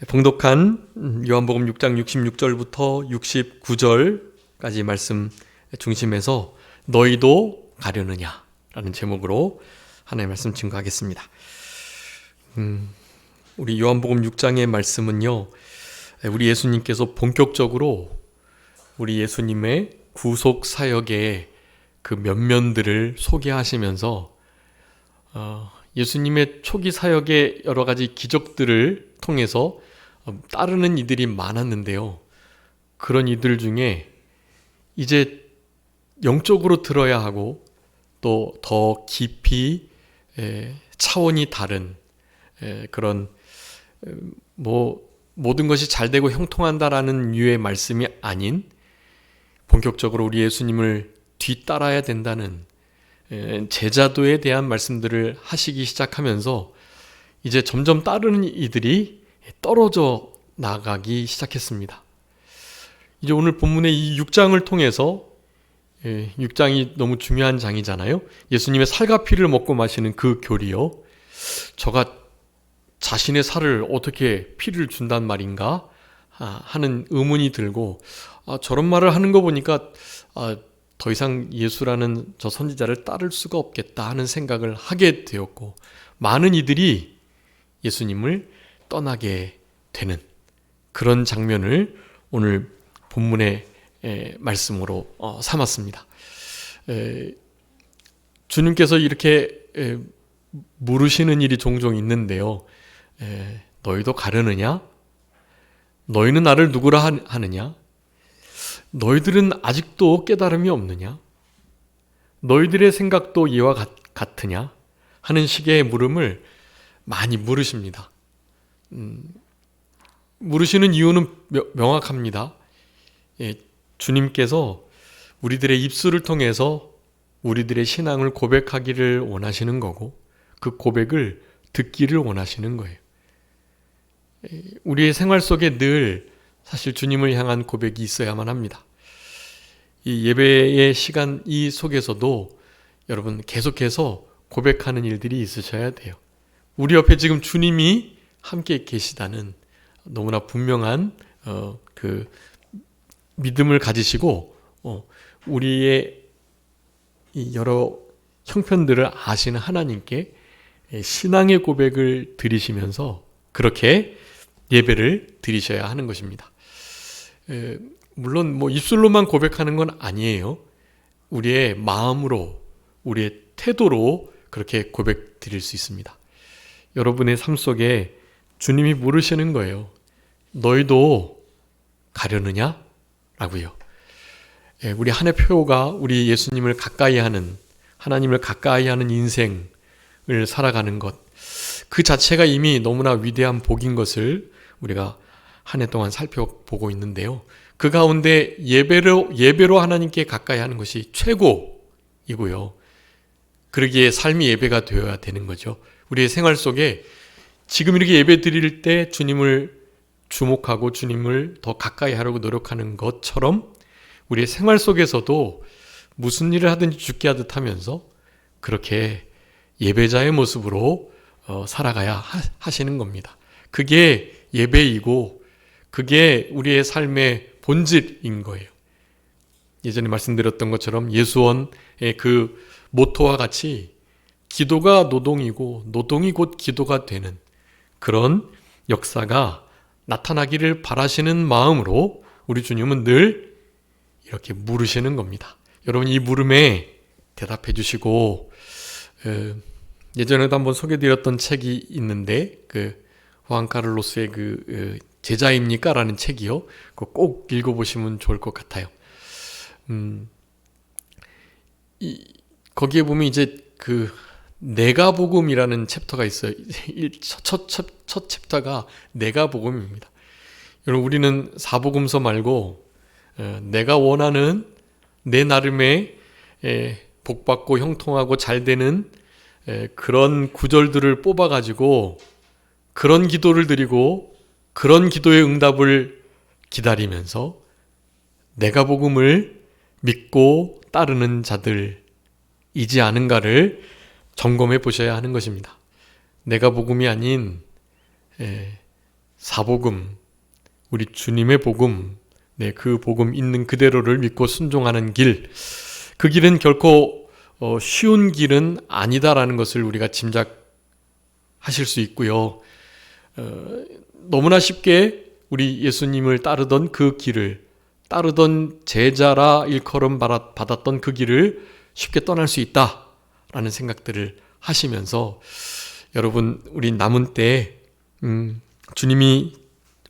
봉독한 요한복음 6장 66절부터 69절까지 말씀 중심에서 너희도 가려느냐 라는 제목으로 하나의 말씀 증거하겠습니다. 우리 요한복음 6장의 말씀은요, 우리 예수님께서 본격적으로 우리 예수님의 구속 사역의 그 면면들을 소개하시면서 예수님의 초기 사역의 여러 가지 기적들을 통해서 따르는 이들이 많았는데요. 그런 이들 중에 이제 영적으로 들어야 하고 또 더 깊이 차원이 다른 그런 모든 것이 잘 되고 형통한다라는 류의 말씀이 아닌 본격적으로 우리 예수님을 뒤따라야 된다는 제자도에 대한 말씀들을 하시기 시작하면서 이제 점점 따르는 이들이 떨어져 나가기 시작했습니다. 이제 오늘 본문의 이 6장을 통해서 6장이 너무 중요한 장이잖아요. 예수님의 살과 피를 먹고 마시는 그 교리요. 저가 자신의 살을 어떻게 피를 준단 말인가 하는 의문이 들고 저런 말을 하는 거 보니까 더 이상 예수라는 저 선지자를 따를 수가 없겠다 하는 생각을 하게 되었고 많은 이들이 예수님을 떠나게 되는 그런 장면을 오늘 본문의 말씀으로 삼았습니다. 주님께서 이렇게 물으시는 일이 종종 있는데요. 너희도 가려느냐? 너희는 나를 누구라 하느냐? 너희들은 아직도 깨달음이 없느냐? 너희들의 생각도 이와 같으냐? 하는 식의 물음을 많이 물으십니다. 물으시는 이유는 명확합니다. 주님께서 우리들의 입술을 통해서 우리들의 신앙을 고백하기를 원하시는 거고 그 고백을 듣기를 원하시는 거예요. 우리의 생활 속에 늘 사실 주님을 향한 고백이 있어야만 합니다. 이 예배의 시간 이 속에서도 여러분 계속해서 고백하는 일들이 있으셔야 돼요. 우리 옆에 지금 주님이 함께 계시다는 너무나 분명한 그 믿음을 가지시고 우리의 이 여러 형편들을 아시는 하나님께 신앙의 고백을 드리시면서 그렇게 예배를 드리셔야 하는 것입니다. 물론 입술로만 고백하는 건 아니에요. 우리의 마음으로, 우리의 태도로 그렇게 고백 드릴 수 있습니다. 여러분의 삶 속에 주님이 물으시는 거예요. 너희도 가려느냐? 라고요. 우리 한 해 표가 우리 예수님을 가까이 하는, 하나님을 가까이 하는 인생을 살아가는 것, 그 자체가 이미 너무나 위대한 복인 것을 우리가 한 해 동안 살펴보고 있는데요. 그 가운데 예배로 하나님께 가까이 하는 것이 최고이고요. 그러기에 삶이 예배가 되어야 되는 거죠. 우리의 생활 속에 지금 이렇게 예배 드릴 때 주님을 주목하고 주님을 더 가까이 하려고 노력하는 것처럼 우리의 생활 속에서도 무슨 일을 하든지 죽게 하듯 하면서 그렇게 예배자의 모습으로 살아가야 하시는 겁니다. 그게 예배이고 그게 우리의 삶의 본질인 거예요. 예전에 말씀드렸던 것처럼 예수원의 그 모토와 같이 기도가 노동이고 노동이 곧 기도가 되는 그런 역사가 나타나기를 바라시는 마음으로 우리 주님은 늘 이렇게 물으시는 겁니다. 여러분 이 물음에 대답해 주시고 예전에도 한번 소개드렸던 책이 있는데 그 후안 카를로스의 그 제자입니까? 라는 책이요. 그거 꼭 읽어보시면 좋을 것 같아요. 거기에 보면 이제 그 내가복음이라는 챕터가 있어요. 첫 챕터가 내가복음입니다. 여러분 우리는 사복음서 말고 내가 원하는 내 나름의 복받고 형통하고 잘 되는 그런 구절들을 뽑아가지고 그런 기도를 드리고 그런 기도의 응답을 기다리면서 내가복음을 믿고 따르는 자들이지 않은가를 점검해 보셔야 하는 것입니다. 내가복음이 아닌 사복음, 우리 주님의 복음, 그 복음 있는 그대로를 믿고 순종하는 길, 그 길은 결코 쉬운 길은 아니다라는 것을 우리가 짐작하실 수 있고요. 너무나 쉽게 우리 예수님을 따르던 그 길을, 따르던 제자라 일컬음 받았던 그 길을 쉽게 떠날 수 있다라는 생각들을 하시면서, 여러분, 우리 남은 때에 주님이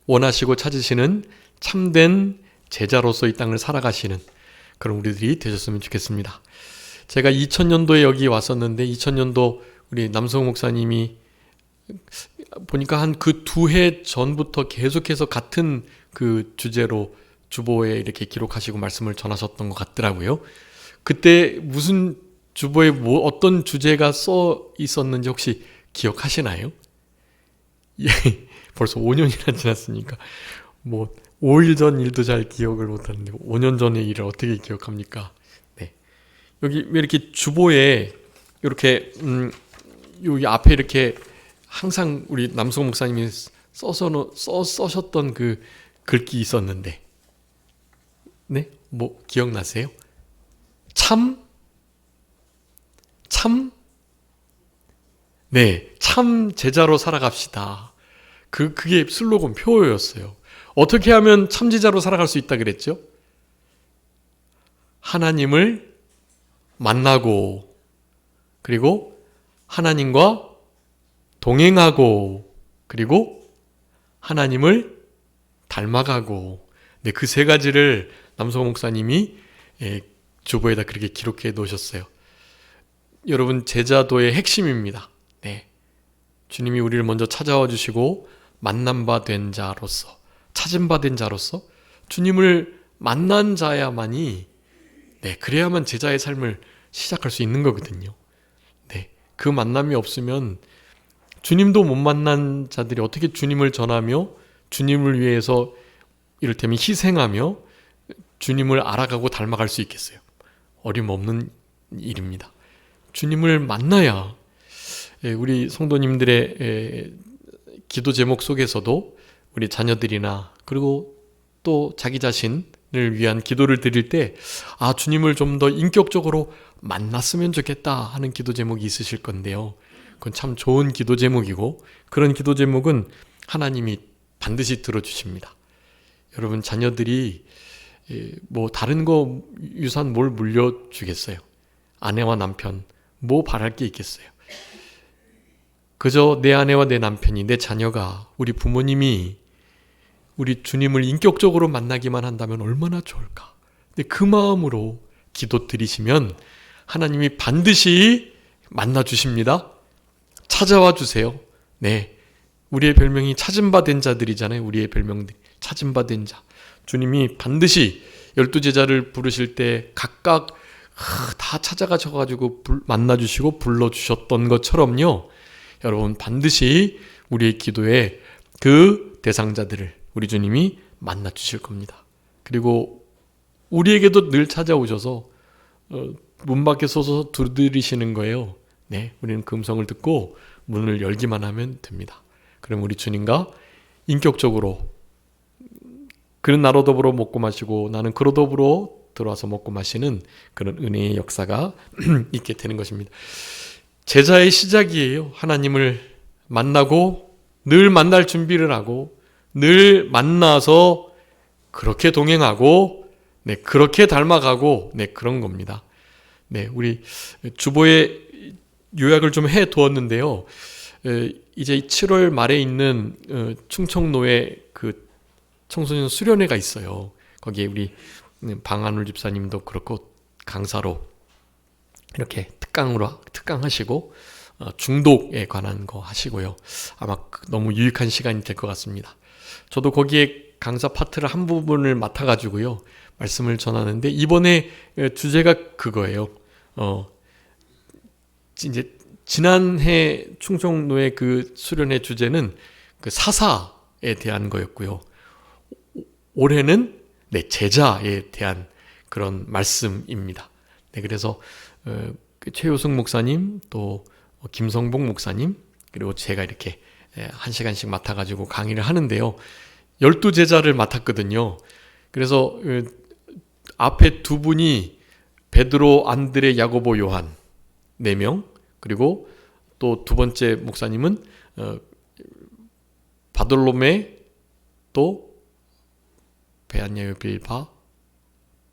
원하시고 찾으시는 참된 제자로서 이 땅을 살아가시는 그런 우리들이 되셨으면 좋겠습니다. 제가 2000년도에 여기 왔었는데, 2000년도 우리 남성 목사님이 보니까 한 그 2해 전부터 계속해서 같은 그 주제로 주보에 이렇게 기록하시고 말씀을 전하셨던 것 같더라고요. 그때 무슨 주보에 어떤 주제가 써 있었는지 혹시 기억하시나요? 예, 벌써 5년이나 지났으니까 5일 전 일도 잘 기억을 못하는데 5년 전의 일을 어떻게 기억합니까? 네. 여기 왜 이렇게 주보에 이렇게 여기 앞에 이렇게 항상 우리 남성 목사님이 써셨던 그 글귀 있었는데, 네? 기억나세요? 참? 네, 참 제자로 살아갑시다. 그게 슬로건 표어였어요. 어떻게 하면 참 제자로 살아갈 수 있다 그랬죠? 하나님을 만나고, 그리고 하나님과 동행하고, 그리고 하나님을 닮아가고, 네, 그 3가지를 남성 목사님이 주보에다 그렇게 기록해 놓으셨어요. 여러분, 제자도의 핵심입니다. 네, 주님이 우리를 먼저 찾아와 주시고 만남 바 된 자로서, 찾은 바 된 자로서 주님을 만난 자야만이, 그래야만 제자의 삶을 시작할 수 있는 거거든요. 네, 그 만남이 없으면 주님도 못 만난 자들이 어떻게 주님을 전하며 주님을 위해서 이를테면 희생하며 주님을 알아가고 닮아갈 수 있겠어요? 어림없는 일입니다. 주님을 만나야 우리 성도님들의 기도 제목 속에서도 우리 자녀들이나 그리고 또 자기 자신을 위한 기도를 드릴 때, 주님을 좀 더 인격적으로 만났으면 좋겠다 하는 기도 제목이 있으실 건데요. 그건 참 좋은 기도 제목이고, 그런 기도 제목은 하나님이 반드시 들어주십니다. 여러분, 자녀들이 다른 거 유산 뭘 물려주겠어요? 아내와 남편 바랄 게 있겠어요? 그저 내 아내와 내 남편이, 내 자녀가, 우리 부모님이 우리 주님을 인격적으로 만나기만 한다면 얼마나 좋을까? 근데 그 마음으로 기도 드리시면 하나님이 반드시 만나 주십니다. 찾아와 주세요. 네, 우리의 별명이 찾은 바 된 자들이잖아요. 우리의 별명들, 찾은 바 된 자. 주님이 반드시 12제자를 부르실 때 각각 다 찾아가셔가지고 만나주시고 불러주셨던 것처럼요, 여러분, 반드시 우리의 기도에 그 대상자들을 우리 주님이 만나주실 겁니다. 그리고 우리에게도 늘 찾아오셔서 문 밖에 서서 두드리시는 거예요. 네, 우리는 그 음성을 듣고 문을 열기만 하면 됩니다. 그럼 우리 주님과 인격적으로, 그는 나로 더불어 먹고 마시고 나는 그로 더불어 들어와서 먹고 마시는 그런 은혜의 역사가 있게 되는 것입니다. 제자의 시작이에요. 하나님을 만나고 늘 만날 준비를 하고 늘 만나서 그렇게 동행하고, 그렇게 닮아가고, 그런 겁니다. 우리 주보에 요약을 좀 해 두었는데요. 이제 7월 말에 있는 충청로에 그 청소년 수련회가 있어요. 거기에 우리 방한울 집사님도 그렇고 강사로 이렇게 특강하시고 중독에 관한 거 하시고요. 아마 너무 유익한 시간이 될 것 같습니다. 저도 거기에 강사 파트를 한 부분을 맡아가지고요, 말씀을 전하는데, 이번에 주제가 그거예요. 이제 지난해 충청로의 그 수련회 주제는 그 사사에 대한 거였고요. 올해는 제자에 대한 그런 말씀입니다. 그래서 최효승 목사님, 또 김성복 목사님, 그리고 제가 이렇게 1시간씩 맡아가지고 강의를 하는데요. 12제자를 맡았거든요. 그래서 앞에 두 분이 베드로, 안드레, 야고보, 요한 4명, 그리고 또 두 번째 목사님은 바돌로메, 또 베아냐요, 빌바,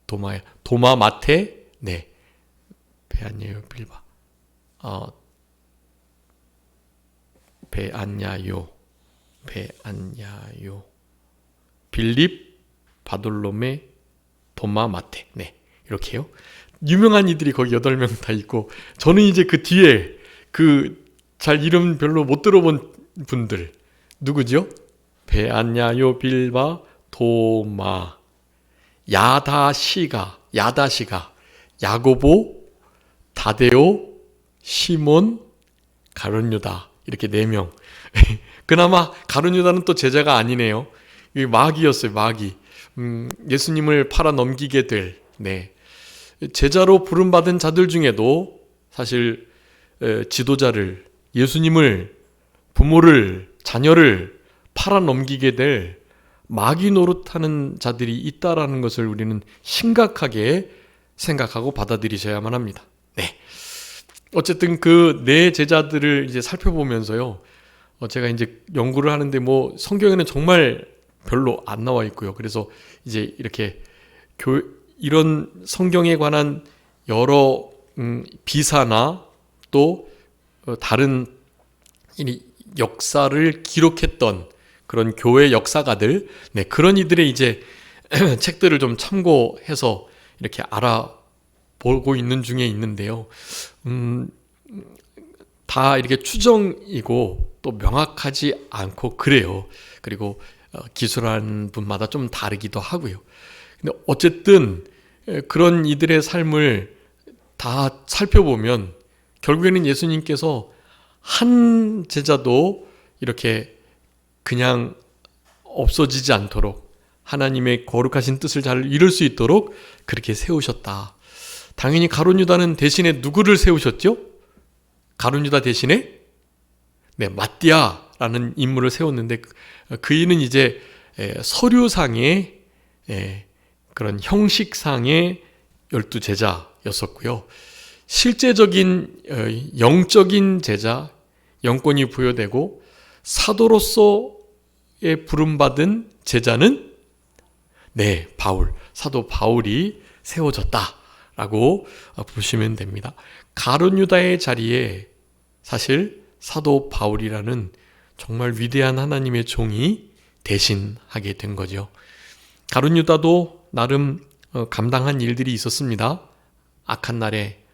도마, 마테, 베아냐요, 빌바, 베안야요, 빌립, 바돌로메, 도마, 마테, 이렇게요. 유명한 이들이 거기 8명 다 있고, 저는 이제 그 뒤에 잘 이름 별로 못 들어본 분들, 누구죠? 베안야요, 빌바, 도마, 야다시가, 야고보, 다데오, 시몬, 가룟유다, 이렇게 4명. 그나마 가룟유다는 또 제자가 아니네요. 마귀였어요. 마귀. 예수님을 팔아 넘기게 될 제자로 부름받은 자들 중에도 사실 지도자를, 예수님을, 부모를, 자녀를 팔아 넘기게 될 마귀 노릇하는 자들이 있다라는 것을 우리는 심각하게 생각하고 받아들이셔야만 합니다. 어쨌든 그 4제자들을 이제 살펴보면서요, 제가 이제 연구를 하는데 성경에는 정말 별로 안 나와 있고요. 그래서 이제 이렇게 이런 성경에 관한 여러 비사나 또 다른 역사를 기록했던 그런 교회 역사가들, 그런 이들의 이제 책들을 좀 참고해서 이렇게 알아보고 있는 중에 있는데요. 다 이렇게 추정이고 또 명확하지 않고 그래요. 그리고 기술하는 분마다 좀 다르기도 하고요. 근데 어쨌든 그런 이들의 삶을 다 살펴보면 결국에는 예수님께서 한 제자도 이렇게 그냥 없어지지 않도록 하나님의 거룩하신 뜻을 잘 이룰 수 있도록 그렇게 세우셨다. 당연히 가룟유다는 대신에 누구를 세우셨죠? 가룟유다 대신에 마띠아라는 인물을 세웠는데 그이는 이제 서류상의 그런 형식상의 12제자였었고요. 실제적인 영적인 제자, 영권이 부여되고 사도로서의 부름받은 제자는 사도 바울이 세워졌다라고 보시면 됩니다. 가룟유다의 자리에 사실 사도 바울이라는 정말 위대한 하나님의 종이 대신하게 된 거죠. 가룟유다도 나름 감당한 일들이 있었습니다. 악한 날에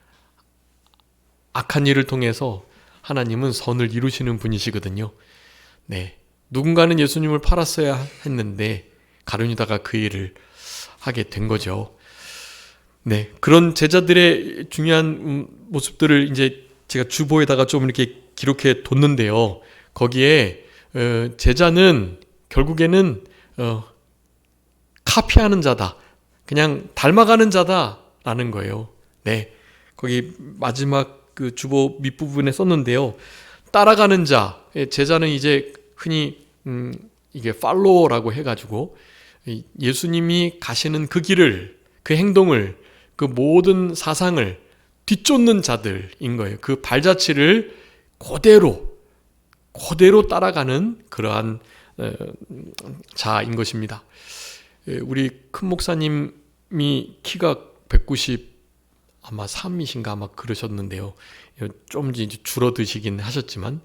악한 일을 통해서 하나님은 선을 이루시는 분이시거든요. 누군가는 예수님을 팔았어야 했는데 가룟유다가 그 일을 하게 된 거죠. 그런 제자들의 중요한 모습들을 이제 제가 주보에다가 좀 이렇게 기록해 뒀는데요. 거기에 제자는 결국에는 카피하는 자다, 그냥 닮아가는 자다라는 거예요. 거기 마지막 그 주보 밑부분에 썼는데요. 따라가는 자, 제자는 이제 흔히 이게 팔로워라고 해가지고 예수님이 가시는 그 길을, 그 행동을, 그 모든 사상을 뒤쫓는 자들인 거예요. 그 발자취를 그대로 따라가는 그러한 자인 것입니다. 우리 큰 목사님이 키가 190 아마 3이신가 아마 그러셨는데요. 좀 이제 줄어드시긴 하셨지만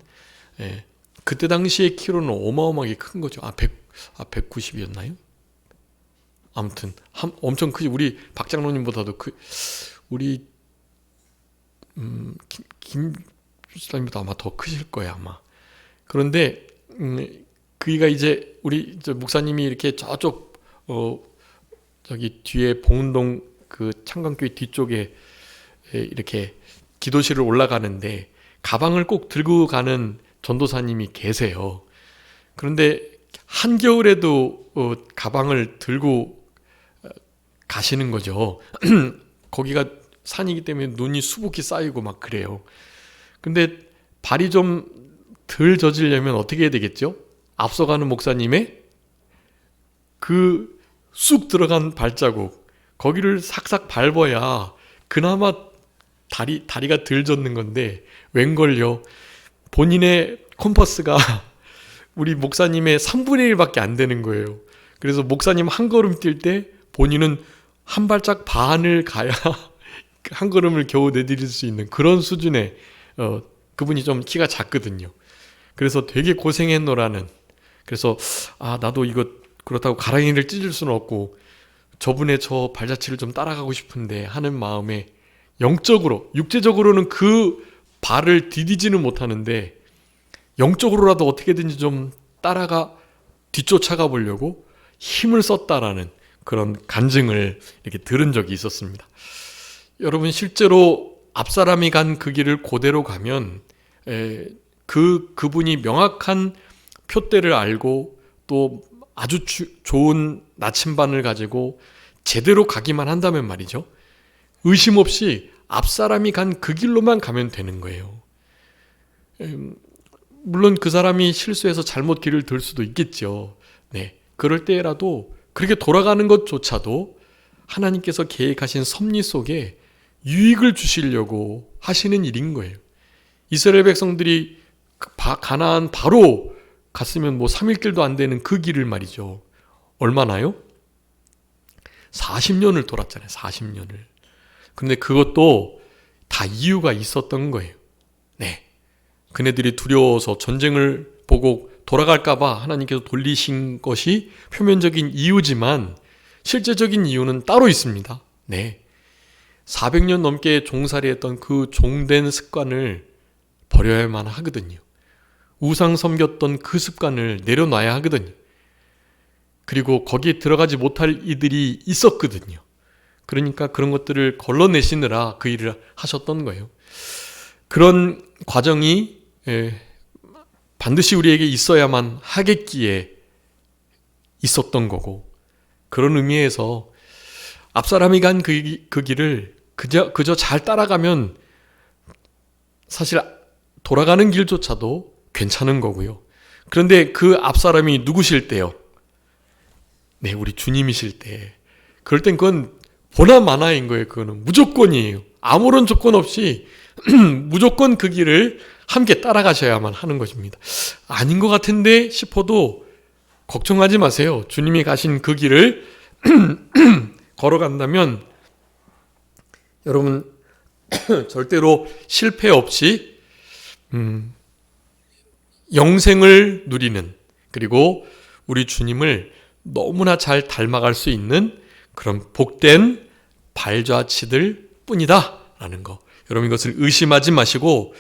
그때 당시의 키로는 어마어마하게 큰 거죠. 190이었나요? 아무튼 엄청 크지. 우리 박 장로님보다도 우리 김 집사님보다 아마 더 크실 거예요, 아마. 그런데 그이가 이제 우리 목사님이 이렇게 저쪽 저기 뒤에 봉은동 그 창강교회 뒤쪽에 이렇게 기도실을 올라가는데 가방을 꼭 들고 가는 전도사님이 계세요. 그런데 한겨울에도 가방을 들고 가시는 거죠. 거기가 산이기 때문에 눈이 수북히 쌓이고 막 그래요. 근데 발이 좀 덜 젖으려면 어떻게 해야 되겠죠? 앞서가는 목사님의 그 쑥 들어간 발자국, 거기를 싹싹 밟아야 그나마 다리가 덜 젖는 건데, 웬걸요? 본인의 컴퍼스가 우리 목사님의 3분의 1밖에 안 되는 거예요. 그래서 목사님 한 걸음 뛸 때 본인은 한 발짝 반을 가야 한 걸음을 겨우 내디딜 수 있는 그런 수준의, 그분이 좀 키가 작거든요. 그래서 되게 고생했노라는, 그래서 나도 이거 그렇다고 가랑이를 찢을 수는 없고 저분의 저 발자취를 좀 따라가고 싶은데 하는 마음에, 영적으로, 육체적으로는 그 발을 디디지는 못하는데 영적으로라도 어떻게든지 좀 뒤쫓아가 보려고 힘을 썼다라는 그런 간증을 이렇게 들은 적이 있었습니다. 여러분, 실제로 앞사람이 간 그 길을 그대로 가면 그분이 명확한 표대를 알고 또 아주 좋은 나침반을 가지고 제대로 가기만 한다면 말이죠, 의심 없이 앞사람이 간 그 길로만 가면 되는 거예요. 물론 그 사람이 실수해서 잘못 길을 들 수도 있겠죠. 네, 그럴 때라도 그렇게 돌아가는 것조차도 하나님께서 계획하신 섭리 속에 유익을 주시려고 하시는 일인 거예요. 이스라엘 백성들이 가나안 바로 갔으면 3일 길도 안 되는 그 길을 말이죠, 얼마나요? 40년을 돌았잖아요. 40년을. 근데 그것도 다 이유가 있었던 거예요. 네, 그네들이 두려워서 전쟁을 보고 돌아갈까봐 하나님께서 돌리신 것이 표면적인 이유지만 실제적인 이유는 따로 있습니다. 네, 400년 넘게 종살이했던 그 종된 습관을 버려야만 하거든요. 우상 섬겼던 그 습관을 내려놔야 하거든요. 그리고 거기에 들어가지 못할 이들이 있었거든요. 그러니까 그런 것들을 걸러내시느라 그 일을 하셨던 거예요. 그런 과정이 반드시 우리에게 있어야만 하겠기에 있었던 거고, 그런 의미에서 앞사람이 간 그 길을 그저 잘 따라가면 사실 돌아가는 길조차도 괜찮은 거고요. 그런데 그 앞사람이 누구실 때요? 네, 우리 주님이실 때. 그럴 땐 그건 보나마나인 거예요. 그거는 무조건이에요. 아무런 조건 없이 무조건 그 길을 함께 따라가셔야만 하는 것입니다. 아닌 것 같은데 싶어도 걱정하지 마세요. 주님이 가신 그 길을 걸어간다면 여러분 절대로 실패 없이 영생을 누리는, 그리고 우리 주님을 너무나 잘 닮아갈 수 있는 그런 복된 발자취들 뿐이다 라는 거, 여러분 이것을 의심하지 마시고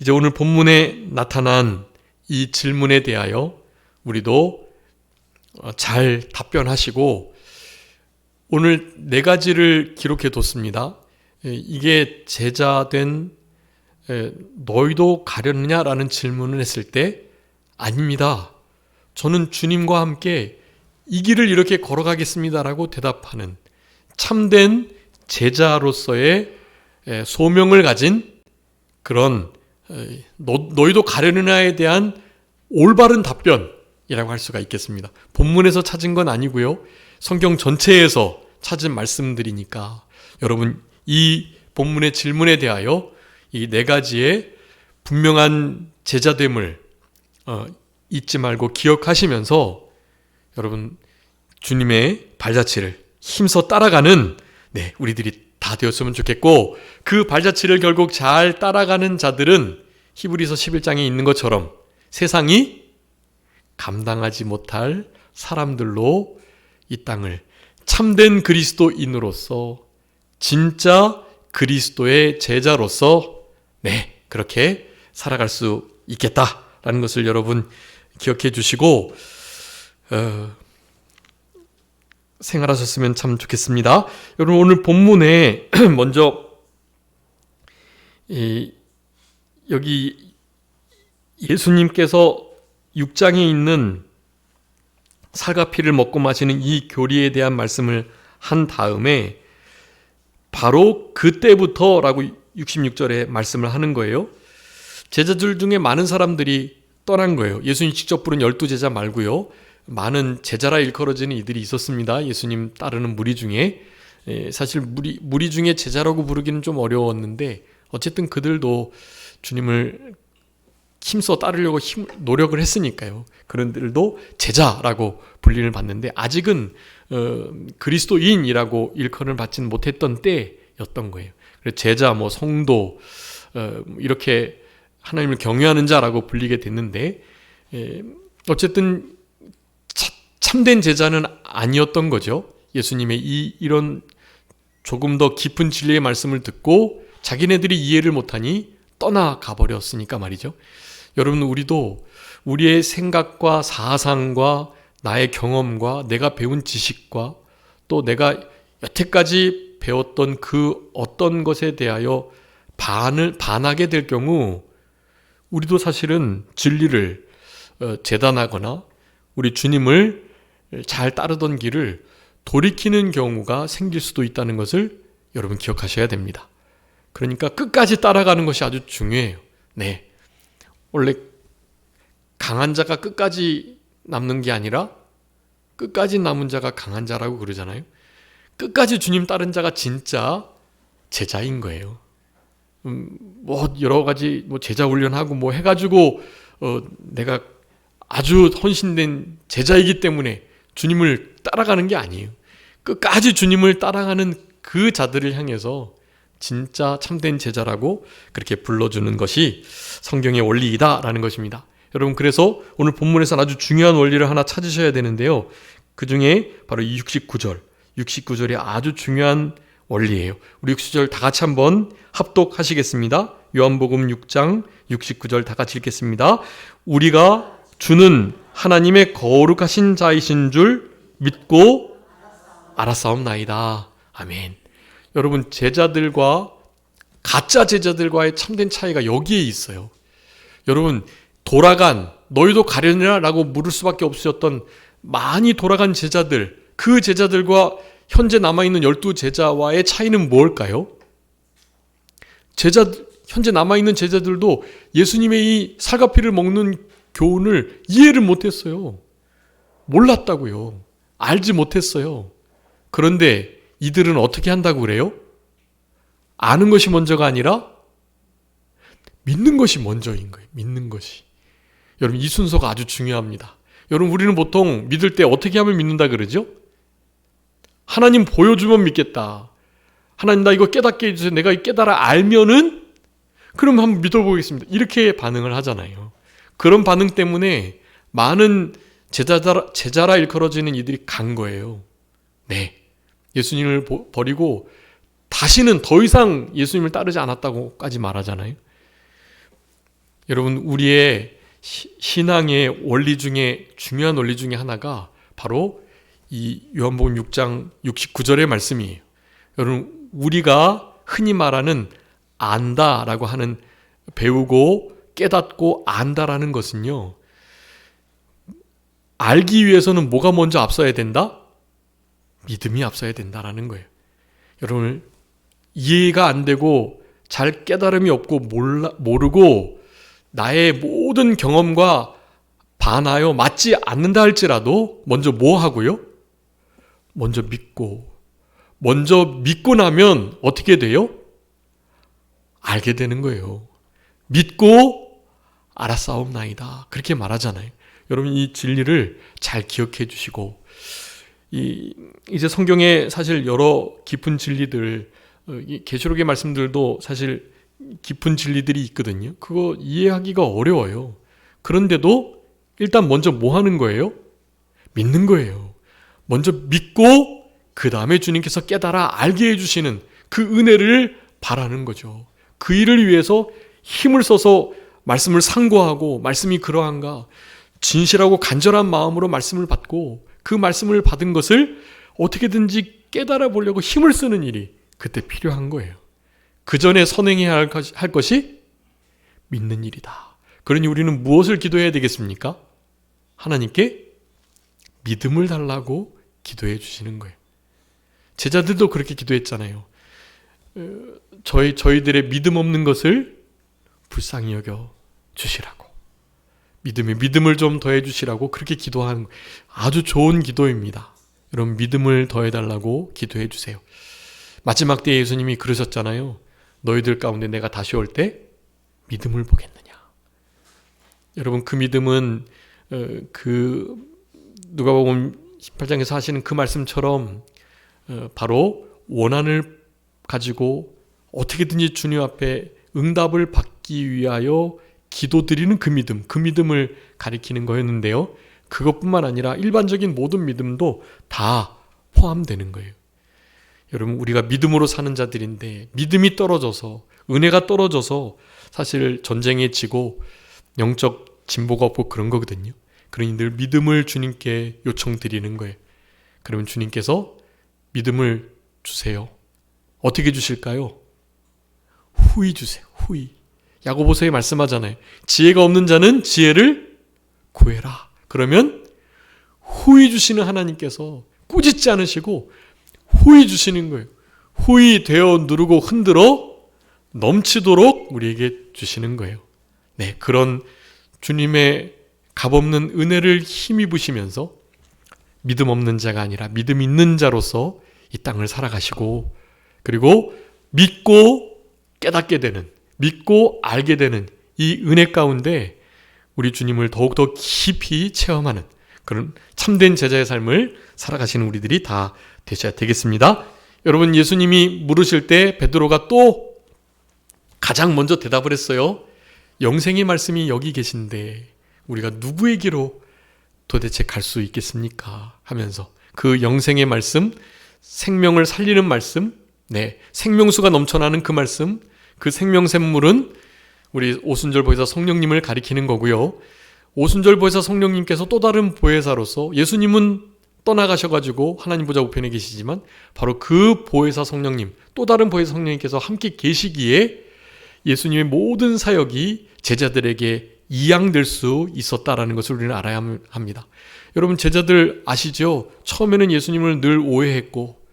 이제 오늘 본문에 나타난 이 질문에 대하여 우리도 잘 답변하시고, 오늘 4가지를 기록해 뒀습니다. 이게 제자된 너희도 가려느냐라는 질문을 했을 때 아닙니다, 저는 주님과 함께 이 길을 이렇게 걸어가겠습니다라고 대답하는 참된 제자로서의 소명을 가진 그런 너희도 가려느냐에 대한 올바른 답변이라고 할 수가 있겠습니다. 본문에서 찾은 건 아니고요, 성경 전체에서 찾은 말씀들이니까 여러분 이 본문의 질문에 대하여 이 4가지의 분명한 제자됨을 잊지 말고 기억하시면서 여러분 주님의 발자취를 힘써 따라가는 우리들이 다 되었으면 좋겠고, 그 발자취를 결국 잘 따라가는 자들은 히브리서 11장에 있는 것처럼 세상이 감당하지 못할 사람들로 이 땅을 참된 그리스도인으로서 진짜 그리스도의 제자로서 그렇게 살아갈 수 있겠다라는 것을 여러분 기억해 주시고 생활하셨으면 참 좋겠습니다. 여러분 오늘 본문에 먼저 여기 예수님께서 6장에 있는 살과 피를 먹고 마시는 이 교리에 대한 말씀을 한 다음에 바로 그때부터라고 66절에 말씀을 하는 거예요. 제자들 중에 많은 사람들이 떠난 거예요. 예수님 직접 부른 12제자 말고요. 많은 제자라 일컬어지는 이들이 있었습니다. 예수님 따르는 무리 중에. 사실 무리 중에 제자라고 부르기는 좀 어려웠는데 어쨌든 그들도 주님을 힘써 따르려고 노력을 했으니까요. 그런들도 제자라고 불림을 받는데 아직은 그리스도인이라고 일컬음을 받지는 못했던 때였던 거예요. 그래서 제자, 성도 이렇게 하나님을 경외하는 자라고 불리게 됐는데 어쨌든 참된 제자는 아니었던 거죠. 예수님의 이런 조금 더 깊은 진리의 말씀을 듣고 자기네들이 이해를 못하니 떠나가 버렸으니까 말이죠. 여러분, 우리도 우리의 생각과 사상과 나의 경험과 내가 배운 지식과 또 내가 여태까지 배웠던 그 어떤 것에 대하여 반하게 될 경우 우리도 사실은 진리를 재단하거나 우리 주님을 잘 따르던 길을 돌이키는 경우가 생길 수도 있다는 것을 여러분 기억하셔야 됩니다. 그러니까 끝까지 따라가는 것이 아주 중요해요. 네. 원래 강한 자가 끝까지 남는 게 아니라 끝까지 남은 자가 강한 자라고 그러잖아요. 끝까지 주님 따른 자가 진짜 제자인 거예요. 여러 가지 제자 훈련하고 해가지고 내가 아주 헌신된 제자이기 때문에 주님을 따라가는 게 아니에요. 끝까지 주님을 따라가는 그 자들을 향해서 진짜 참된 제자라고 그렇게 불러주는 것이 성경의 원리이다라는 것입니다. 여러분, 그래서 오늘 본문에서 아주 중요한 원리를 하나 찾으셔야 되는데요. 그 중에 바로 이 69절이 아주 중요한 원리예요. 우리 69절 다 같이 한번 합독하시겠습니다. 요한복음 6장 69절 다 같이 읽겠습니다. 우리가 주는 하나님의 거룩하신 자이신 줄 믿고 알았사옵나이다. 아멘. 여러분, 제자들과 가짜 제자들과의 참된 차이가 여기에 있어요. 여러분, 너희도 가려니라 라고 물을 수밖에 없으셨던 많이 돌아간 제자들, 그 제자들과 현재 남아있는 12제자와의 차이는 뭘까요? 현재 남아있는 제자들도 예수님의 이 살과 피를 먹는 교훈을 이해를 못했어요. 몰랐다고요. 알지 못했어요. 그런데 이들은 어떻게 한다고 그래요? 아는 것이 먼저가 아니라 믿는 것이 먼저인 거예요. 믿는 것이. 여러분, 이 순서가 아주 중요합니다. 여러분, 우리는 보통 믿을 때 어떻게 하면 믿는다 그러죠? 하나님 보여주면 믿겠다. 하나님, 나 이거 깨닫게 해주세요. 내가 깨달아 알면은 그럼 한번 믿어보겠습니다. 이렇게 반응을 하잖아요. 그런 반응 때문에 많은 제자라 일컬어지는 이들이 간 거예요. 네. 예수님을 버리고 다시는 더 이상 예수님을 따르지 않았다고까지 말하잖아요. 여러분, 우리의 신앙의 원리 중에 중요한 원리 중에 하나가 바로 이 요한복음 6장 69절의 말씀이에요. 여러분, 우리가 흔히 말하는 안다라고 하는 배우고 깨닫고 안다라는 것은요, 알기 위해서는 뭐가 먼저 앞서야 된다? 믿음이 앞서야 된다라는 거예요. 여러분, 이해가 안 되고 잘 깨달음이 없고 모르고 나의 모든 경험과 반하여 맞지 않는다 할지라도 먼저 뭐 하고요? 먼저 믿고 나면 어떻게 돼요? 알게 되는 거예요. 믿고 알았사옵나이다. 그렇게 말하잖아요. 여러분, 이 진리를 잘 기억해 주시고, 이제 성경에 사실 여러 깊은 진리들, 계시록의 말씀들도 사실 깊은 진리들이 있거든요. 그거 이해하기가 어려워요. 그런데도 일단 먼저 뭐 하는 거예요? 믿는 거예요. 먼저 믿고 그 다음에 주님께서 깨달아 알게 해주시는 그 은혜를 바라는 거죠. 그 일을 위해서 힘을 써서 말씀을 상고하고, 말씀이 그러한가 진실하고 간절한 마음으로 말씀을 받고 그 말씀을 받은 것을 어떻게든지 깨달아 보려고 힘을 쓰는 일이 그때 필요한 거예요. 그 전에 선행해야 할 것이 믿는 일이다. 그러니 우리는 무엇을 기도해야 되겠습니까? 하나님께 믿음을 달라고 기도해 주시는 거예요. 제자들도 그렇게 기도했잖아요. 저희들의 믿음 없는 것을 불쌍히 여겨 주시라고, 믿음을 좀 더해 주시라고 그렇게 기도하는 아주 좋은 기도입니다. 여러분, 믿음을 더해달라고 기도해 주세요. 마지막 때에 예수님이 그러셨잖아요. 너희들 가운데 내가 다시 올 때 믿음을 보겠느냐. 여러분, 그 믿음은 그 누가복음 18장에서 하시는 그 말씀처럼 바로 원한을 가지고 어떻게든지 주님 앞에 응답을 받기 위하여 기도드리는 그 믿음을 가리키는 거였는데요. 그것뿐만 아니라 일반적인 모든 믿음도 다 포함되는 거예요. 여러분, 우리가 믿음으로 사는 자들인데 믿음이 떨어져서, 은혜가 떨어져서 사실 전쟁에 지고 영적 진보가 없고 그런 거거든요. 그러니 늘 믿음을 주님께 요청드리는 거예요. 그러면 주님께서 믿음을 주세요. 어떻게 주실까요? 후히 주세요. 후히. 야고보서에 말씀하잖아요. 지혜가 없는 자는 지혜를 구해라. 그러면 후히 주시는 하나님께서 꾸짖지 않으시고 후히 주시는 거예요. 후히 되어 누르고 흔들어 넘치도록 우리에게 주시는 거예요. 네, 그런 주님의 값없는 은혜를 힘입으시면서 믿음 없는 자가 아니라 믿음 있는 자로서 이 땅을 살아가시고, 그리고 믿고 깨닫게 되는, 믿고 알게 되는 이 은혜 가운데 우리 주님을 더욱더 깊이 체험하는 그런 참된 제자의 삶을 살아가시는 우리들이 다 되셔야 되겠습니다. 여러분, 예수님이 물으실 때 베드로가 또 가장 먼저 대답을 했어요. 영생의 말씀이 여기 계신데 우리가 누구에게로 도대체 갈 수 있겠습니까? 하면서 그 영생의 말씀, 생명을 살리는 말씀, 생명수가 넘쳐나는 그 말씀, 그 생명샘물은 우리 오순절 보혜사 성령님을 가리키는 거고요. 오순절 보혜사 성령님께서 또 다른 보혜사로서, 예수님은 떠나가셔가지고 하나님 보좌 우편에 계시지만 바로 그 보혜사 성령님, 또 다른 보혜사 성령님께서 함께 계시기에 예수님의 모든 사역이 제자들에게 이양될 수 있었다라는 것을 우리는 알아야 합니다. 여러분, 제자들 아시죠? 처음에는 예수님을 늘 오해했고,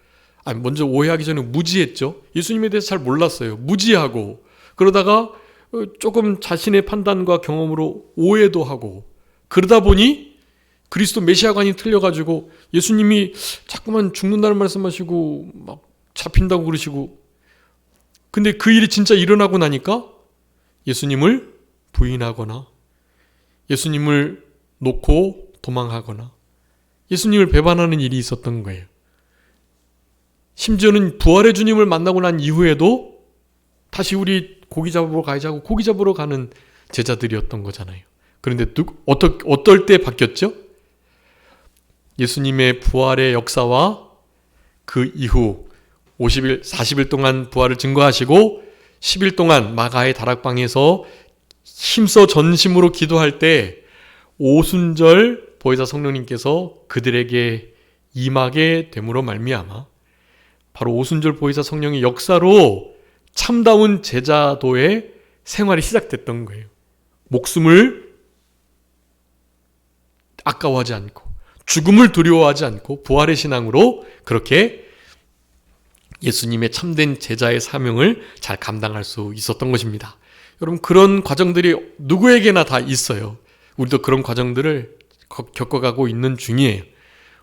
먼저 오해하기 전에 무지했죠. 예수님에 대해서 잘 몰랐어요. 무지하고, 그러다가 조금 자신의 판단과 경험으로 오해도 하고, 그러다 보니 그리스도 메시아관이 틀려가지고 예수님이 자꾸만 죽는다는 말씀하시고 막 잡힌다고 그러시고, 근데 그 일이 진짜 일어나고 나니까 예수님을 부인하거나 예수님을 놓고 도망하거나 예수님을 배반하는 일이 있었던 거예요. 심지어는 부활의 주님을 만나고 난 이후에도 다시 우리 고기 잡으러 가자고 고기 잡으러 가는 제자들이었던 거잖아요. 그런데 어떨 때 바뀌었죠? 예수님의 부활의 역사와 그 이후 40일 동안 부활을 증거하시고 10일 동안 마가의 다락방에서 힘써 전심으로 기도할 때 오순절 보혜사 성령님께서 그들에게 임하게 됨으로 말미암아 바로 오순절 보혜사 성령의 역사로 참다운 제자도의 생활이 시작됐던 거예요. 목숨을 아까워하지 않고 죽음을 두려워하지 않고 부활의 신앙으로 그렇게 예수님의 참된 제자의 사명을 잘 감당할 수 있었던 것입니다. 여러분, 그런 과정들이 누구에게나 다 있어요. 우리도 그런 과정들을 겪어가고 있는 중이에요.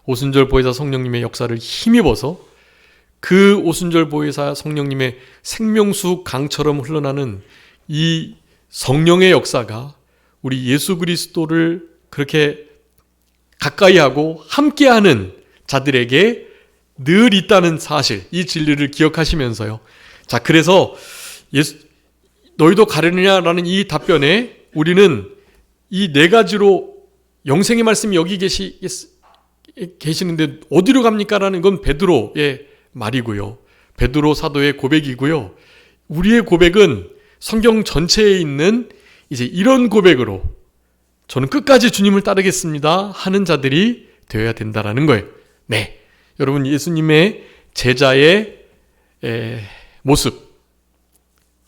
오순절 보혜사 성령님의 역사를 힘입어서 그 오순절 보혜사 성령님의 생명수 강처럼 흘러나는 이 성령의 역사가 우리 예수 그리스도를 그렇게 가까이하고 함께하는 자들에게 늘 있다는 사실, 이 진리를 기억하시면서요. 자, 그래서 너희도 가려느냐라는 이 답변에 우리는 이 네 가지로 영생의 말씀이 여기 계시는데 어디로 갑니까? 라는 건 베드로의 말이고요. 베드로 사도의 고백이고요. 우리의 고백은 성경 전체에 있는 이제 이런 고백으로 저는 끝까지 주님을 따르겠습니다 하는 자들이 되어야 된다라는 거예요. 네, 여러분, 예수님의 제자의 모습,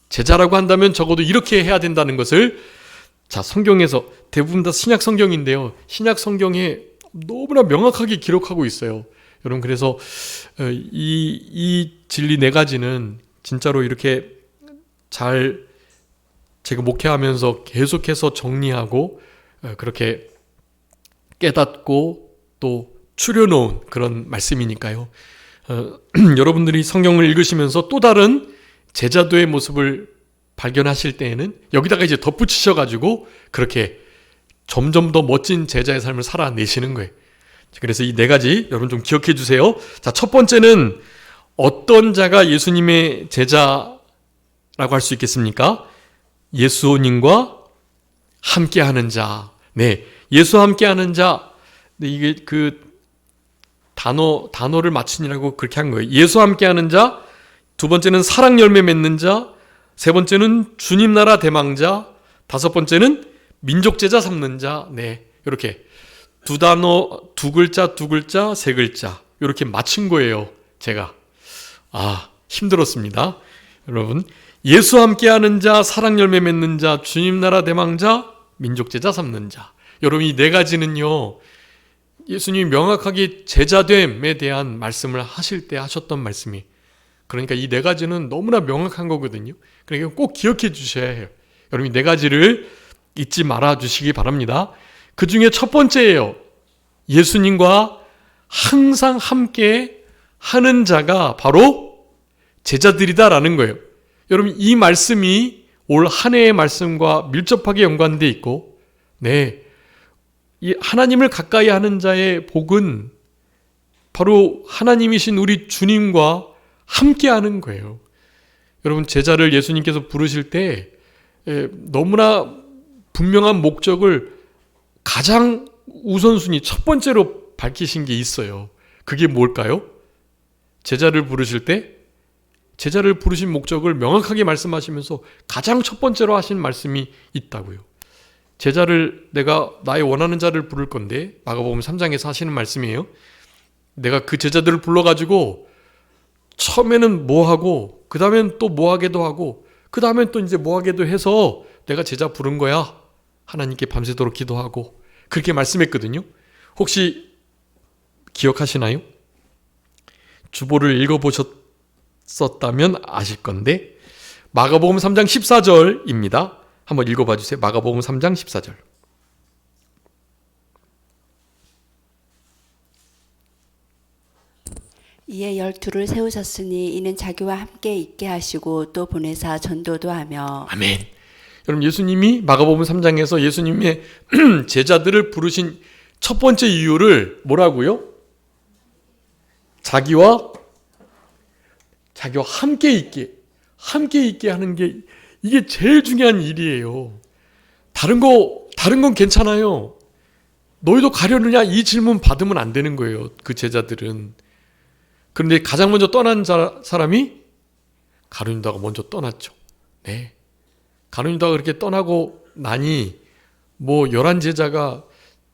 제자라고 한다면 적어도 이렇게 해야 된다는 것을, 자, 성경에서 대부분 다 신약 성경인데요. 신약 성경에 너무나 명확하게 기록하고 있어요. 여러분, 그래서 이 진리 네 가지는 진짜로 이렇게 잘 제가 목회하면서 계속해서 정리하고 그렇게 깨닫고 또 추려놓은 그런 말씀이니까요. 여러분들이 성경을 읽으시면서 또 다른 제자도의 모습을 발견하실 때에는 여기다가 이제 덧붙이셔가지고 그렇게 점점 더 멋진 제자의 삶을 살아내시는 거예요. 그래서 이 네 가지 여러분 좀 기억해 주세요. 자, 첫 번째는 어떤 자가 예수님의 제자라고 할 수 있겠습니까? 예수님과 함께하는 자. 네, 예수와 함께하는 자. 네, 이게 그 단어를 맞추느라고 그렇게 한 거예요. 예수와 함께하는 자. 두 번째는 사랑 열매 맺는 자. 세 번째는 주님 나라 대망자. 다섯 번째는 민족 제자 삼는 자. 네, 이렇게 두 단어, 두 글자, 세 글자 이렇게 맞춘 거예요. 제가 힘들었습니다. 여러분, 예수와 함께하는 자, 사랑 열매 맺는 자, 주님 나라 대망자, 민족 제자 삼는 자. 여러분, 이 네 가지는요, 예수님이 명확하게 제자됨에 대한 말씀을 하실 때 하셨던 말씀이, 그러니까 이 네 가지는 너무나 명확한 거거든요. 그러니까 꼭 기억해 주셔야 해요. 여러분, 이 네 가지를 잊지 말아 주시기 바랍니다. 그 중에 첫 번째예요. 예수님과 항상 함께 하는 자가 바로 제자들이다라는 거예요. 여러분, 이 말씀이 올 한 해의 말씀과 밀접하게 연관되어 있고, 네, 이 하나님을 가까이 하는 자의 복은 바로 하나님이신 우리 주님과 함께 하는 거예요. 여러분, 제자를 예수님께서 부르실 때 너무나 분명한 목적을 가장 우선순위 첫 번째로 밝히신 게 있어요. 그게 뭘까요? 제자를 부르실 때 제자를 부르신 목적을 명확하게 말씀하시면서 가장 첫 번째로 하신 말씀이 있다고요. 제자를 내가 나의 원하는 자를 부를 건데, 마가복음 3장에서 하시는 말씀이에요. 내가 그 제자들을 불러가지고 처음에는 뭐 하고 그 다음엔 또 뭐 하게도 하고 그 다음엔 또 이제 뭐 하게도 해서 내가 제자 부른 거야. 하나님께 밤새도록 기도하고 그렇게 말씀했거든요. 혹시 기억하시나요? 주보를 읽어보셨다면 아실 건데, 마가복음 3장 14절입니다. 한번 읽어봐 주세요. 마가복음 3장 14절. 이에 12를 세우셨으니 이는 자기와 함께 있게 하시고 또 보내사 전도도 하며. 아멘. 여러분, 예수님이 마가복음 3장에서 예수님의 제자들을 부르신 첫 번째 이유를 뭐라고요? 자기와 함께 있게 하는 게 이게 제일 중요한 일이에요. 다른 건 괜찮아요. 너희도 가려느냐? 이 질문 받으면 안 되는 거예요. 그 제자들은. 그런데 가장 먼저 떠난 사람이 가룟 유다가 먼저 떠났죠. 네. 가룟 유다가 그렇게 떠나고 나니 11제자가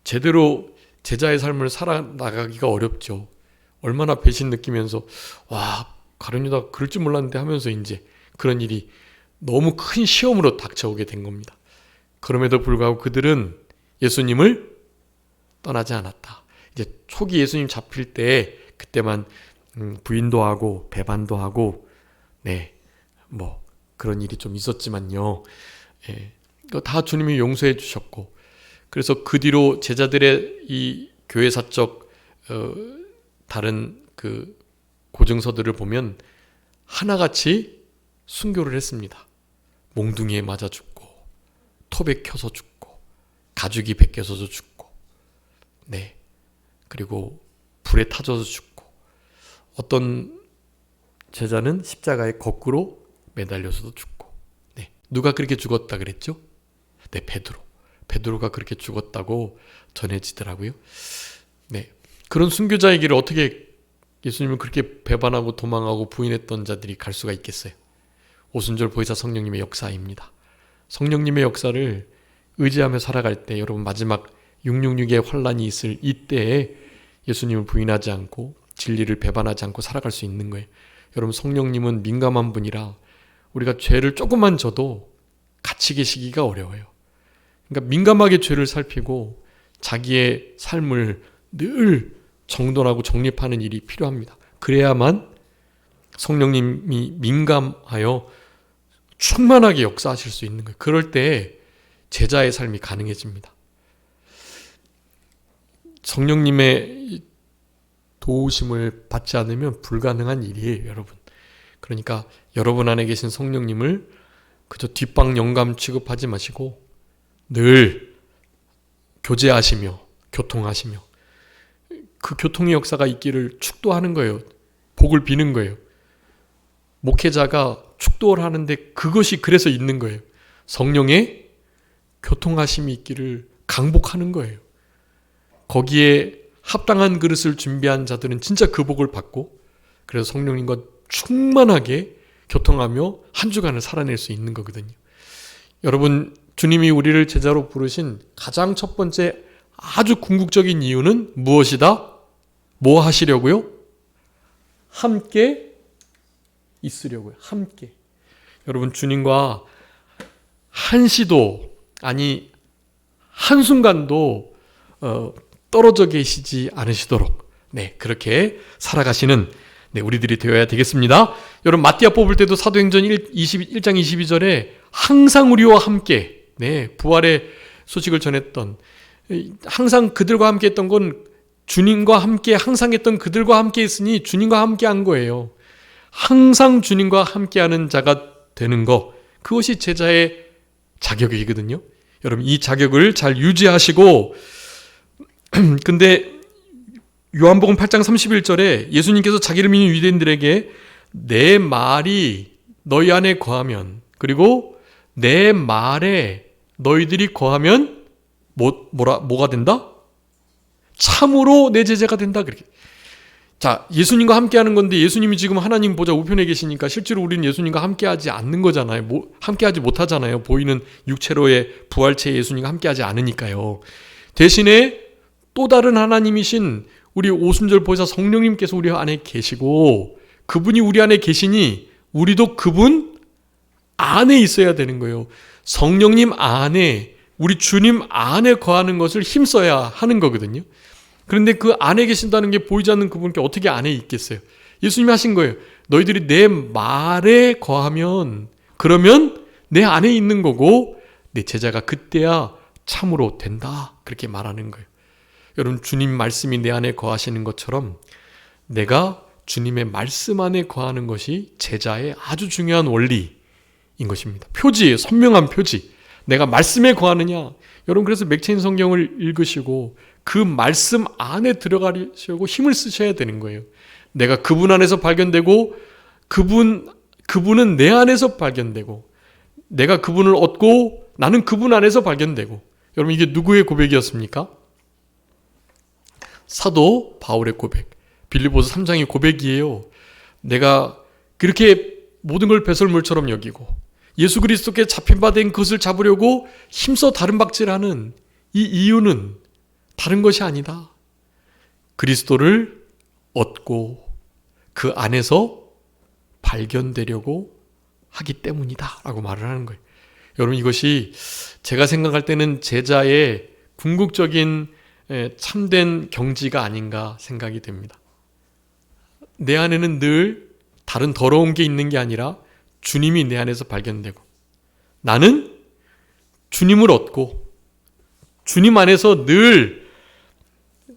제대로 제자의 삶을 살아나가기가 어렵죠. 얼마나 배신 느끼면서 가룟 유다가 그럴 줄 몰랐는데 하면서 이제 그런 일이 너무 큰 시험으로 닥쳐오게 된 겁니다. 그럼에도 불구하고 그들은 예수님을 떠나지 않았다. 이제 초기 예수님 잡힐 때 그때만 부인도 하고 배반도 하고 그런 일이 좀 있었지만요. 다 주님이 용서해 주셨고, 그래서 그 뒤로 제자들의 이 교회사적 다른 그 고증서들을 보면 하나같이 순교를 했습니다. 몽둥이에 맞아 죽고, 톱에 켜서 죽고, 가죽이 벗겨져서 죽고, 그리고 불에 타져서 죽고, 어떤 제자는 십자가에 거꾸로 매달려서도 죽고. 누가 그렇게 죽었다 그랬죠? 베드로가 그렇게 죽었다고 전해지더라고요. 그런 순교자의 길을 어떻게 예수님을 그렇게 배반하고 도망하고 부인했던 자들이 갈 수가 있겠어요? 오순절 보혜사 성령님의 역사입니다. 성령님의 역사를 의지하며 살아갈 때, 여러분, 마지막 666의 환란이 있을 이때에 예수님을 부인하지 않고 진리를 배반하지 않고 살아갈 수 있는 거예요. 여러분, 성령님은 민감한 분이라 우리가 죄를 조금만 져도 같이 계시기가 어려워요. 그러니까 민감하게 죄를 살피고 자기의 삶을 늘 정돈하고 정립하는 일이 필요합니다. 그래야만 성령님이 민감하여 충만하게 역사하실 수 있는 거예요. 그럴 때 제자의 삶이 가능해집니다. 성령님의 도우심을 받지 않으면 불가능한 일이에요, 여러분. 그러니까 여러분 안에 계신 성령님을 그저 뒷방 영감 취급하지 마시고 늘 교제하시며 교통하시며 그 교통의 역사가 있기를 축도하는 거예요. 복을 비는 거예요. 목회자가 축도를 하는데 그것이 그래서 있는 거예요. 성령의 교통하심이 있기를 강복하는 거예요. 거기에 합당한 그릇을 준비한 자들은 진짜 그 복을 받고 그래서 성령님과 충만하게 교통하며 한 주간을 살아낼 수 있는 거거든요. 여러분, 주님이 우리를 제자로 부르신 가장 첫 번째 아주 궁극적인 이유는 무엇이다? 뭐 하시려고요? 함께 있으려고요. 함께. 여러분, 주님과 한시도 아니 한순간도 떨어져 계시지 않으시도록 그렇게 살아가시는 우리들이 되어야 되겠습니다. 여러분, 마띠아 뽑을 때도 사도행전 1장 22절에 항상 우리와 함께 부활의 소식을 전했던, 항상 그들과 함께 했던 건 주님과 함께 항상 했던 그들과 함께 했으니 주님과 함께 한 거예요. 항상 주님과 함께하는 자가 되는 거, 그것이 제자의 자격이거든요. 여러분, 이 자격을 잘 유지하시고 근데 요한복음 8장 31절에 예수님께서 자기를 믿는 유대인들에게 내 말이 너희 안에 거하면, 그리고 내 말에 너희들이 거하면 뭐가 된다? 참으로 내 제자가 된다. 그렇게. 자, 예수님과 함께하는 건데 예수님이 지금 하나님 보좌 우편에 계시니까 실제로 우리는 예수님과 함께하지 않는 거잖아요. 함께하지 못하잖아요. 보이는 육체로의 부활체의 예수님과 함께하지 않으니까요. 대신에 또 다른 하나님이신 우리 오순절 보혜사 성령님께서 우리 안에 계시고 그분이 우리 안에 계시니 우리도 그분 안에 있어야 되는 거예요. 성령님 안에, 우리 주님 안에 거하는 것을 힘써야 하는 거거든요. 그런데 그 안에 계신다는 게 보이지 않는 그분께 어떻게 안에 있겠어요? 예수님이 하신 거예요. 너희들이 내 말에 거하면, 그러면 내 안에 있는 거고 내 제자가 그때야 참으로 된다. 그렇게 말하는 거예요. 여러분, 주님 말씀이 내 안에 거하시는 것처럼 내가 주님의 말씀 안에 거하는 것이 제자의 아주 중요한 원리인 것입니다. 표지예요. 선명한 표지. 내가 말씀에 거하느냐. 여러분, 그래서 맥체인 성경을 읽으시고 그 말씀 안에 들어가려고 힘을 쓰셔야 되는 거예요. 내가 그분 안에서 발견되고 그분은 내 안에서 발견되고 내가 그분을 얻고 나는 그분 안에서 발견되고. 여러분, 이게 누구의 고백이었습니까? 사도 바울의 고백. 빌립보서 3장의 고백이에요. 내가 그렇게 모든 걸 배설물처럼 여기고 예수 그리스도께 잡힌 바 된 그것을 잡으려고 힘써 다름박질하는 이 이유는 다른 것이 아니다. 그리스도를 얻고 그 안에서 발견되려고 하기 때문이다 라고 말을 하는 거예요. 여러분, 이것이 제가 생각할 때는 제자의 궁극적인 참된 경지가 아닌가 생각이 됩니다. 내 안에는 늘 다른 더러운 게 있는 게 아니라 주님이 내 안에서 발견되고 나는 주님을 얻고 주님 안에서 늘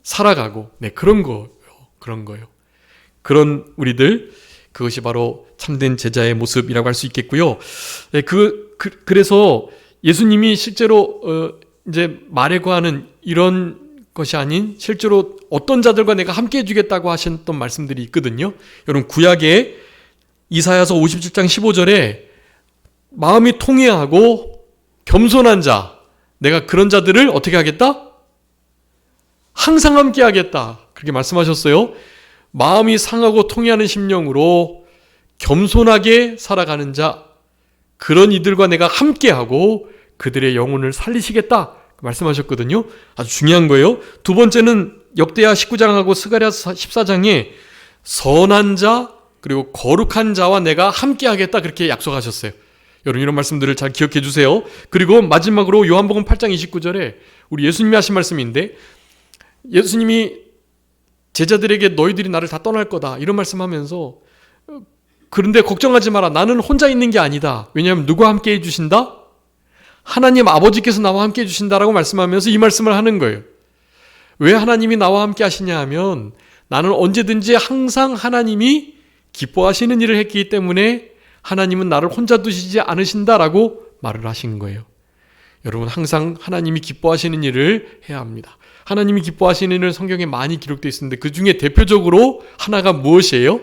살아가고 그런 거예요. 그런 우리들, 그것이 바로 참된 제자의 모습이라고 할 수 있겠고요. 그래서 예수님이 실제로 이제 말에 거하는 이런 것이 아닌 실제로 어떤 자들과 내가 함께 해주겠다고 하셨던 말씀들이 있거든요. 여러분, 구약에 이사야서 57장 15절에 마음이 통회하고 겸손한 자, 내가 그런 자들을 어떻게 하겠다? 항상 함께 하겠다. 그렇게 말씀하셨어요. 마음이 상하고 통회하는 심령으로 겸손하게 살아가는 자, 그런 이들과 내가 함께하고 그들의 영혼을 살리시겠다 말씀하셨거든요. 아주 중요한 거예요. 두 번째는 역대하 19장하고 스가랴서 14장에 선한 자 그리고 거룩한 자와 내가 함께하겠다 그렇게 약속하셨어요. 여러분, 이런 말씀들을 잘 기억해 주세요. 그리고 마지막으로 요한복음 8장 29절에 우리 예수님이 하신 말씀인데, 예수님이 제자들에게 너희들이 나를 다 떠날 거다 이런 말씀하면서 그런데 걱정하지 마라. 나는 혼자 있는 게 아니다. 왜냐하면 누가 함께 해주신다? 하나님 아버지께서 나와 함께 해주신다라고 말씀하면서 이 말씀을 하는 거예요. 왜 하나님이 나와 함께 하시냐 하면 나는 언제든지 항상 하나님이 기뻐하시는 일을 했기 때문에 하나님은 나를 혼자 두시지 않으신다라고 말을 하신 거예요. 여러분, 항상 하나님이 기뻐하시는 일을 해야 합니다. 하나님이 기뻐하시는 일은 성경에 많이 기록되어 있습니다. 그 중에 대표적으로 하나가 무엇이에요?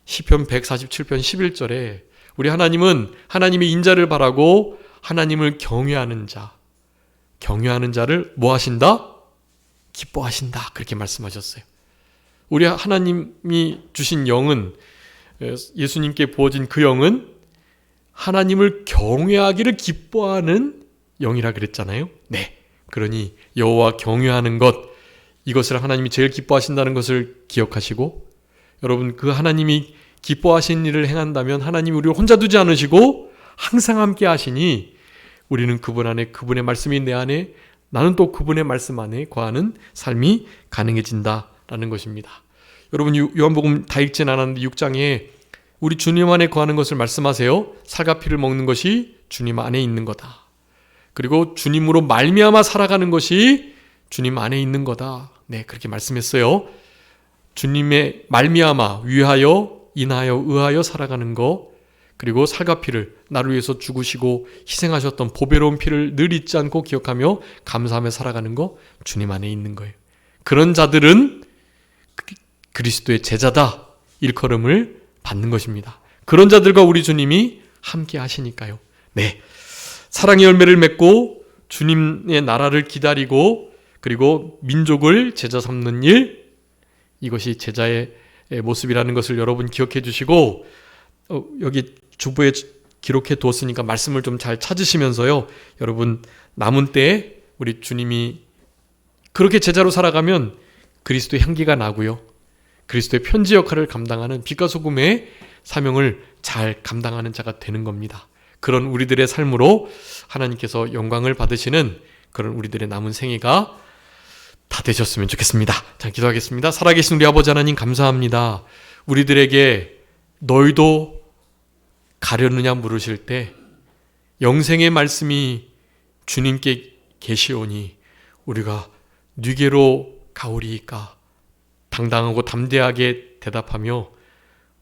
시편 147편 11절에 우리 하나님은 하나님의 인자를 바라고 하나님을 경외하는 자를 뭐 하신다? 기뻐하신다. 그렇게 말씀하셨어요. 우리 하나님이 주신 영은, 예수님께 부어진 그 영은 하나님을 경외하기를 기뻐하는 영이라 그랬잖아요. 네. 그러니 여호와 경외하는 것, 이것을 하나님이 제일 기뻐하신다는 것을 기억하시고, 여러분, 그 하나님이 기뻐하신 일을 행한다면 하나님이 우리를 혼자 두지 않으시고 항상 함께 하시니 우리는 그분 안에, 그분의 말씀이 내 안에, 나는 또 그분의 말씀 안에 거하는 삶이 가능해진다라는 것입니다. 여러분, 요한복음 다 읽진 않았는데 6장에 우리 주님 안에 거하는 것을 말씀하세요. 살과 피를 먹는 것이 주님 안에 있는 거다. 그리고 주님으로 말미암아 살아가는 것이 주님 안에 있는 거다. 네, 그렇게 말씀했어요. 주님의 말미암아 위하여 인하여 의하여 살아가는 것, 그리고 살과 피를 나를 위해서 죽으시고 희생하셨던 보배로운 피를 늘 잊지 않고 기억하며 감사하며 살아가는 것, 주님 안에 있는 거예요. 그런 자들은 그리스도의 제자다 일컬음을 받는 것입니다. 그런 자들과 우리 주님이 함께 하시니까요. 네, 사랑의 열매를 맺고 주님의 나라를 기다리고 그리고 민족을 제자 삼는 일, 이것이 제자의 모습이라는 것을 여러분 기억해 주시고, 여기 주부에 기록해 두었으니까 말씀을 좀 잘 찾으시면서요, 여러분 남은 때에 우리 주님이 그렇게 제자로 살아가면 그리스도의 향기가 나고요, 그리스도의 편지 역할을 감당하는 빛과 소금의 사명을 잘 감당하는 자가 되는 겁니다. 그런 우리들의 삶으로 하나님께서 영광을 받으시는 그런 우리들의 남은 생애가 다 되셨으면 좋겠습니다. 자, 기도하겠습니다. 살아계신 우리 아버지 하나님, 감사합니다. 우리들에게 너희도 가려느냐 물으실 때 영생의 말씀이 주님께 계시오니 우리가 뉘게로 가오리이까 당당하고 담대하게 대답하며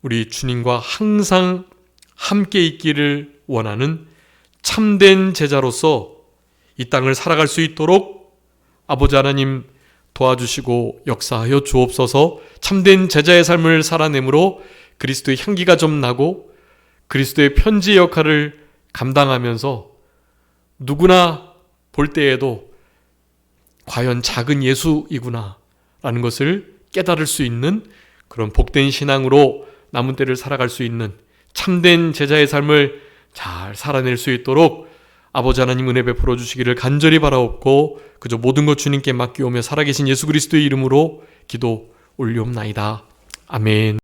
우리 주님과 항상 함께 있기를 원하는 참된 제자로서 이 땅을 살아갈 수 있도록 아버지 하나님 도와주시고 역사하여 주옵소서. 참된 제자의 삶을 살아내므로 그리스도의 향기가 좀 나고 그리스도의 편지 역할을 감당하면서 누구나 볼 때에도 과연 작은 예수이구나 라는 것을 깨달을 수 있는 그런 복된 신앙으로 남은 때를 살아갈 수 있는 참된 제자의 삶을 잘 살아낼 수 있도록 아버지 하나님 은혜 베풀어 주시기를 간절히 바라옵고 그저 모든 것 주님께 맡기오며 살아계신 예수 그리스도의 이름으로 기도 올리옵나이다. 아멘.